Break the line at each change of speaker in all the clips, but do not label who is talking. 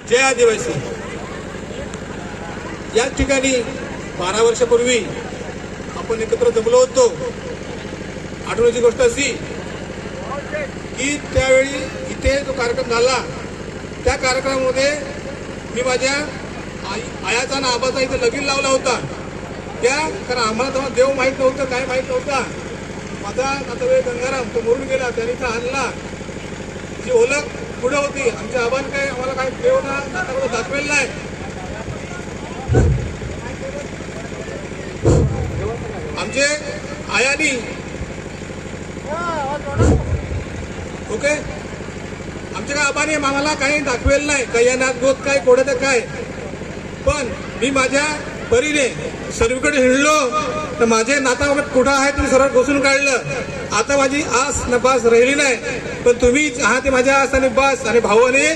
जय आदिवासी। या ठिकाणी 12 वर्षापूर्वी आपण एकत्र जमलो होतो। आठवण्याची गोष्ट अशी की त्यावेळी इथे जो कार्यक्रम झाला त्या कार्यक्रमामध्ये मी माझ्या आयाचा आणि आबाचा इथे लगीन लावला होता। कारण आम्हाला तेव्हा देव माहीत नव्हतं, काय माहीत नव्हता। माझा नातेवाईक गंगाराम तो मरून गेला, त्याने इथं आणला। जी ओळख पुढे होती, आमच्या आबाने काय आम्हाला काय देव ना नाताकडे दाखवेल नाही। आमचे आयानी ओके आमच्या काय आबाने आम्हाला काही दाखवेल नाही, काही नात गोत काय कोड्यात काय। पण मी माझ्या परीने सर्वीकडे हिंडलो तर माझे नाता कुठं आहे तुम्ही सर्व घोषून काढलं। आता माझी आस न बास राहिली नाही, पण तुम्ही आहात ते माझ्या आस आणि बास आणि भावाने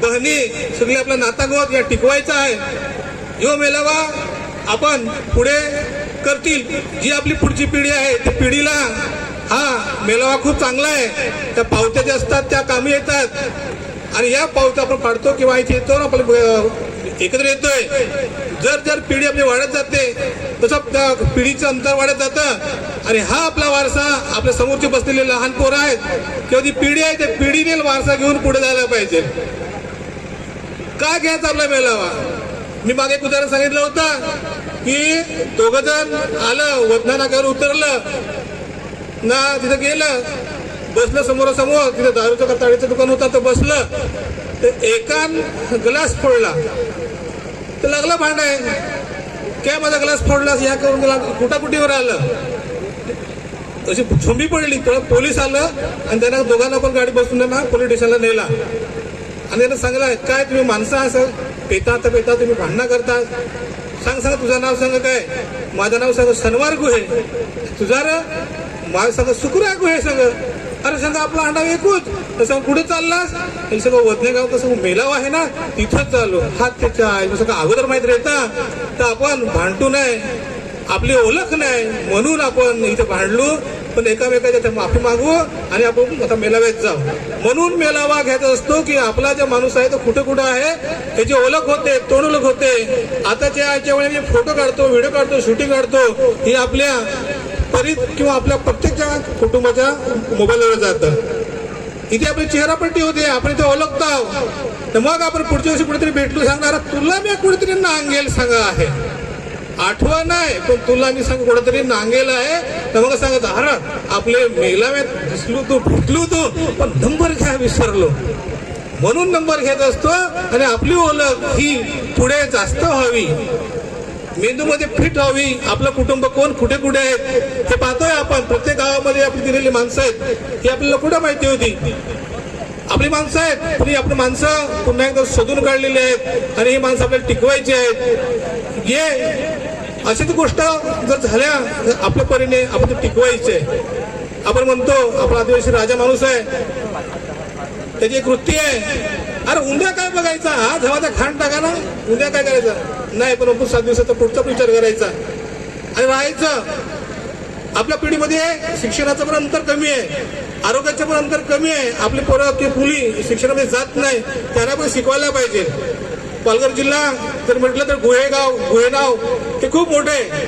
बहिणी सगळी आपला नाता गोत या टिकवायचा आहे। जो मेलावा आपण पुढे करतील, जी आपली पुढची पिढी आहे त्या पिढीला हा मेलावा खूप चांगला आहे। त्या पावत्या ज्या असतात त्या कामी येतात आणि या पावत्या आपण पाडतो किंवा इथे येतो ना आपण एकत्र येतोय। जर जर पिढी आपली वाढत जाते तसं त्या पिढीचं अंतर वाढत जातं आणि हा आपला वारसा आपल्या समोरचे बसलेले लहान पोरं आहेत किंवा ती पिढी आहे त्या पिढीने वारसा घेऊन पुढे जायला पाहिजे। काय घ्यायचा आपला मेलावा? मी मागे एक उदाहरण सांगितलं होतं की दोघं जण आलं, वदना नाक्यावर उतरलं ना, तिथं गेलं, बसलं समोरासमोर, तिथं दारूचं ताळीचं दुकान होतं तर बसलं, तर एकान ग्लास फोडला तर लागला भांडाय, काय माझा ग्लास फोडला या करून गेला, कुटाकुटीवर आलं, तशी झोंबी पडली। तर पोलीस आलं आणि त्यांना दोघांना पण गाडी बसून त्यांना पोलीस स्टेशनला नेला आणि त्यांना सांगितलं काय तुम्ही माणसं असं पेता तर पेता तुम्ही भांडणं करता, सांग तुझं नाव सांग काय? माझं नाव सांग सनवार गुहे, तुझा र माझं सांग सुकुरा गुहे सांग। अरे सांगा आपला अंडा एकूच, तसं कुठे चाललास? हे सगळं वदनेगाव कसं मेलाव आहे ना तिथंच चालू। हात त्याच्या आहे सगळं अगोदर माहीत राहता तर आपण भांडतो नाही, आपली ओळख नाही म्हणून आपण इथं भांडलो, पण एकामेकाच्या माफी मागू आणि आपण आता मेलाव्यात जाऊ। म्हणून मेलावा घ्यायचा असतो की आपला जो माणूस आहे तो कुठे कुठे आहे त्याची ओळख होते, तोंड ओळख होते। आताच्या आजच्या वेळी मी फोटो काढतो, व्हिडिओ काढतो, शूटिंग काढतो, ही आपल्या परीत किंवा आपल्या प्रत्येक कुटुंबाच्या मोबाईलवर जातं। इथे आपली चेहरापट्टी होते, आपण इथे ओळखतो, तर मग आपण पुढच्या वर्षी कुठेतरी भेटलो सांगणार तुला मी कुठेतरी नांगेल सांगा आहे, आठवण नाही पण तुला मी सांग कुठेतरी नांगेल आहे। तर मग सांगत अरे आपले मेलाव्यात दिसलो तू, भेटलो तू, पण नंबर घ्या विसरलो। म्हणून नंबर घेत असतो आणि आपली ओळख ही पुढे जास्त व्हावी, मेंदूमध्ये फिट व्हावी। आपलं कुटुंब कोण कुठे कुठे आहेत हे पाहतोय आपण, प्रत्येक गावामध्ये आपली दिलेली माणसं आहेत ही आपल्याला कुठं माहिती होती? आपली माणसं आहेत, पण आपली माणसं पुन्हा एकदा शोधून काढलेली आहेत आणि ही माणसं आपल्याला टिकवायची आहेत। ये अशीच गोष्ट जर झाल्या आपल्या परीने आपण ते टिकवायचे। आपण म्हणतो आपला आदिवासी राजा माणूस आहे, त्याची एक वृत्ती आहे, अरे उद्या काय बघायचा, आज हवाचा खांड टाका ना, उद्या काय करायचं नाही, पण आपण 7 दिवसाचा पुढचा विचार करायचा आणि राहायचं। आपल्या पिढीमध्ये शिक्षणाचं पण अंतर कमी आहे, आरोग्याचं पण अंतर कमी आहे। आपली पोरं किंवा मुली शिक्षणामध्ये जात नाही, त्यांना पण शिकवायला पाहिजे। पालघर जिल्हा जर म्हटलं तर गुहेगाव हे खूप मोठे आहे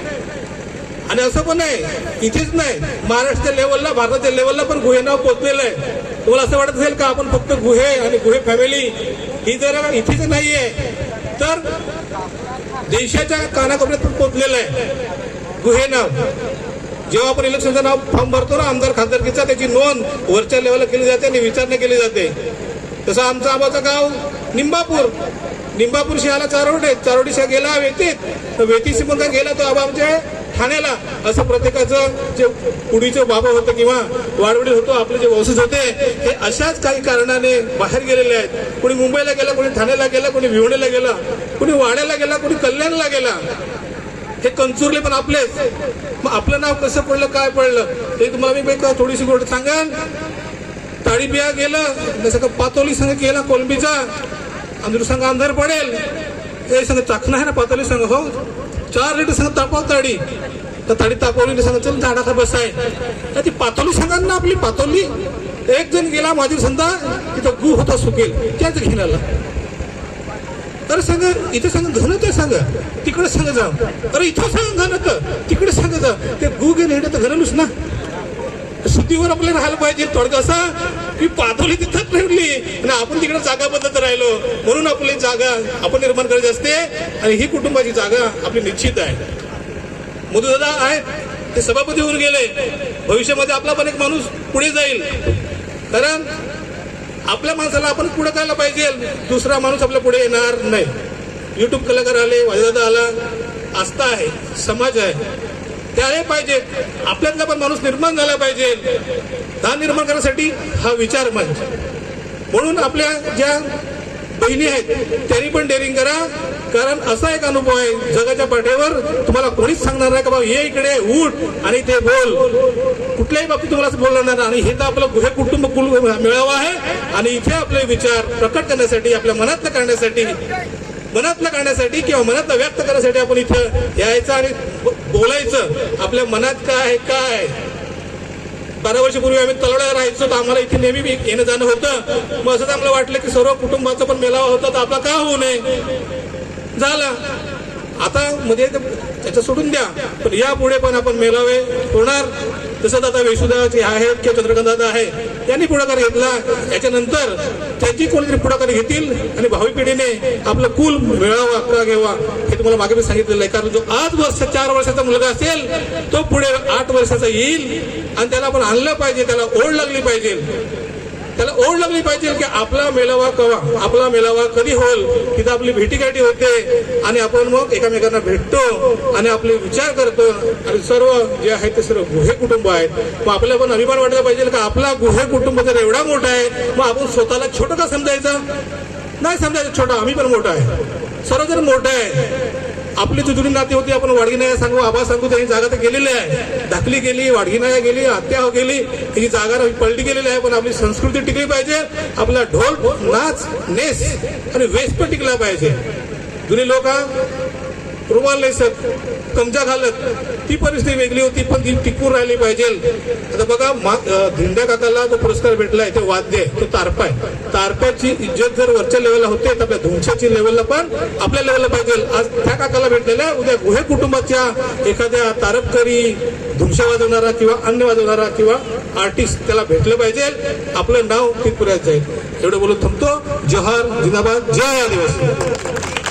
आणि असं पण आहे इथेच नाही, महाराष्ट्राच्या लेवलला भारताच्या लेवलला पण गुहेगाव पोहोचलेलं आहे। तुम्हाला असं वाटत असेल का आपण फक्त गुहे आणि गुहे फॅमिली ही जर इथेच नाहीये तर देशाच्या कानाकोपऱ्यात पण पोहोचलेलं आहे गुहे नाव। जेव्हा आपण इलेक्शनचं नाव फॉर्म भरतो ना आमदार खासदारकीचा, त्याची नोंद वरच्या लेवलला केली जाते आणि विचारणा केली जाते। तसं आमचं आबाचं गाव निंबापूर शहाला चारोडी शहा गेला वेतीशी पण गेला तो आबा आमच्या ठाण्याला। असं प्रत्येकाचं जे पुढीचं बाबा होतं किंवा वाडवडील होतो, आपले जे वंशज होते हे अशाच काही कारणाने बाहेर गेलेले आहेत। कोणी मुंबईला गेला, कोणी ठाण्याला गेला, कोणी भिवंडीला गेला, कोणी वाड्याला गेला, कोणी कल्याणला गेला, हे कंचुरले पण आपलेच। मग आपलं नाव कसं पडलं काय पडलं ते तुम्हाला मी थोडीशी गोष्ट सांगाल। ताडीबिया गेलं जसं का पातोली संघ केला कोलंबीचा, अंदर संघ अंधार पडेल हे संघ चाकणं आहे ना पातोली संघ, हो 4 लिटर संघ तापाव ताडी, तर ताडी तापवली संघ चल झाडाखा बसाय, ती पातोली सांगा ना आपली पातोली। एक जण गेला माझी संधा तिथं गु होता सुकेल त्याच घेण्याला, अरे सांगा इथे सांगा घन तर सांगा तिकडे सांगा जा, अरे इथं सांगा घन तर तिकडे सांगा जा. ते गुगल हेड तर घनलूच ना, सुट्टीवर आपल्याला राहायला पाहिजे. थोडं असं की पाथोली तिथंच ठेवली आणि आपण तिकडे जागा बदलत राहिलो. म्हणून आपली जागा आपण निर्माण करायची असते आणि ही कुटुंबाची जागा आपली निश्चित आहे. मधुदादा आहेत ते सभापती होऊन गेले. भविष्यामध्ये आपला पण एक माणूस पुढे जाईल, कारण आपल्या माणसाला आपण पुढे करायला पाहिजे. दुसरा माणूस आपल्या पुढे येणार नाही. युट्यूब कलाकार आले, वाजदादा आला, आस्था आहे, समाज आहे, त्याही पाहिजे. आपल्यातला पण माणूस निर्माण झाला पाहिजे. हा निर्माण करण्यासाठी हा विचार मंच. म्हणून आपल्या ज्या बहिणी आहेत त्यांनी पण डेअरिंग करा, कारण असा एक अनुभव आहे जगाच्या पाठीवर तुम्हाला कोणीच सांगणार नाही का बाबा ये इकडे उठ आणि ते बोल. कुठल्याही बाबतीत तुम्हाला असं बोलणार नाही. आणि हे तर आपलं हे कुटुंब मिळावं आहे आणि इथे आपले विचार प्रकट करण्यासाठी, आपल्या मनातलं काढण्यासाठी किंवा मनातलं व्यक्त करण्यासाठी आपण इथं यायचं आणि बोलायचं. आपल्या मनात काय आहे काय. 12 वर्षापूर्वी आम्ही तळवड्याला राहायचो तर आम्हाला इथे नेहमी येणं जाणं होतं. मग असंच आम्हाला वाटलं की सर्व कुटुंबाचा पण मेळावा होता तर आपला का होऊ नये. झाला आता मध्ये त्याचं सोडून द्या, पण यापुढे पण आपण मेळावे होणार. तसंच आता वेशुदाचे आहेत किंवा चंद्रकांत दादा आहे त्यांनी पुढाकार घेतला. याच्यानंतर त्यांची कोणीतरी पुढाकार घेतील आणि भावी पिढीने आपलं कुल मेळावा का घ्यावा हे तुम्हाला मागे मी सांगितलेलं आहे. कारण जो आज 4 वर्षाचा मुलगा असेल तो पुढे 8 वर्षाचा येईल आणि त्याला आपण आणलं पाहिजे. त्याला ओढ लागली पाहिजे की आपला मेळावा कवा, आपला मेळावा कधी होईल. तिथं आपली भेटीगाठी होते आणि आपण मग एकमेकांना भेटतो आणि आपले विचार करतो. आणि सर्व जे आहे ते सर्व गुहे कुटुंब आहेत. मग आपल्याला पण अभिमान वाटायला पाहिजे का आपला गुहे कुटुंब जर एवढा मोठा आहे मग आपण स्वतःला छोटं का समजायचं. नाही समजायचं छोटा, आम्ही पण मोठा आहे, सर्वजण मोठं आहे. आपली जुनी नाती होती, आपण वाडगीनाया सांगू, आबा सांगू, त्यांनी जागा तर गेलेली आहे. धाकली गेली, वाडगीनाया गेली, आत्या गेली, ही जागा पलटी गेलेली आहे. पण आपली संस्कृती टिकली पाहिजे. आपला ढोल नाच नेस आणि वेश पण टिकला पाहिजे. जुनी लोक रुमाल नेसत, कमजा घालत, ती परिस्थिती वेगळी होती पण ती टिकून राहिली पाहिजे. आता बघा धिंड्या काकाला जो पुरस्कार भेटलाय ते वाद्य आहे, तो तारपा आहे. तारप्याची इज्जत जर वरच्या लेवलला होते तर आपल्या धुमशाची लेवलला पण आपल्या लेवलला पाहिजे. आज त्या काकाला भेटलेल्या आहे, उद्या गुहे कुटुंबाच्या एखाद्या तारपकरी, धुमशा वाजवणारा किंवा अन्य वाजवणारा किंवा आर्टिस्ट त्याला भेटलं पाहिजे. आपलं नाव तिथपर्यंत जाईल. एवढं बोलून थांबतो. जोहार, जिंदाबाद, जय आदिवासी.